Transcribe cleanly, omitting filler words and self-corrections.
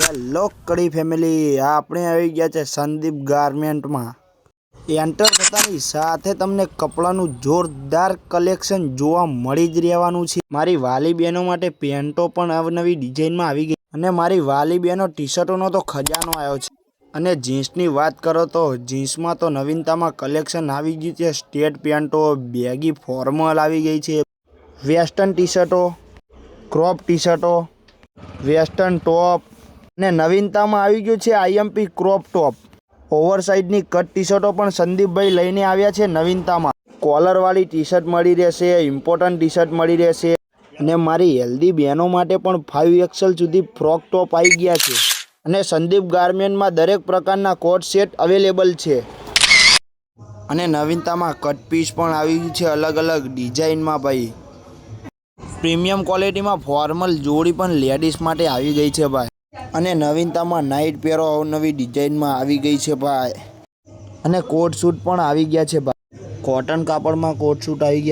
Hello કડી family, આપણે આવી ગયા છે સંદીપ ગારમેન્ટમાં. એન્ટર થતાની સાથે તમને કપડાનું જોરદાર કલેક્શન જોવા મળી જ રહેવાનું છે. મારી વાલી બહેનો માટે પેન્ટો પણ અવનવી ડિઝાઇનમાં આવી ગઈ અને મારી વાલી બહેનો ટી શર્ટોનો તો ખજાનો આવ્યો છે. અને જીન્સની વાત કરો તો જીન્સમાં તો નવીનતામાં કલેક્શન આવી ગયું છે. સ્ટેટ પેન્ટો, બેગી ફોર્મલ આવી ગઈ છે, વેસ્ટર્ન ટી શર્ટો, ક્રોપ ટી શર્ટો, વેસ્ટર્ન ટોપ અને નવીનતામાં આવી ગયું છે આઈએમપી ક્રોપ ટોપ. ઓવરસાઇઝની કટ ટી શર્ટો પણ સંદીપભાઈ લઈને આવ્યા છે નવીનતામાં. કોલરવાળી ટી શર્ટ મળી રહેશે, ઇમ્પોર્ટન્ટ ટી શર્ટ મળી રહેશે અને મારી હેલ્ધી બહેનો માટે પણ 5XL સુધી ફ્રોક ટોપ આવી ગયા છે. અને સંદીપ ગારમેન્ટમાં દરેક પ્રકારના કોટ સેટ અવેલેબલ છે. અને નવીનતામાં કટ પીસ પણ આવી ગયું છે અલગ અલગ ડિઝાઇનમાં ભાઈ. પ્રીમિયમ ક્વોલિટીમાં ફોર્મલ જોડી પણ લેડીઝ માટે આવી ગઈ છે ભાઈ. અને નવીનતામાં નાઇટ પેરો અવનવી ડિઝાઇનમાં આવી ગઈ છે ભાઈ. અને કોટ સૂટ પણ આવી ગયા છે ભાઈ. કોટન કાપડમાં કોટ સૂટ આવી ગયા.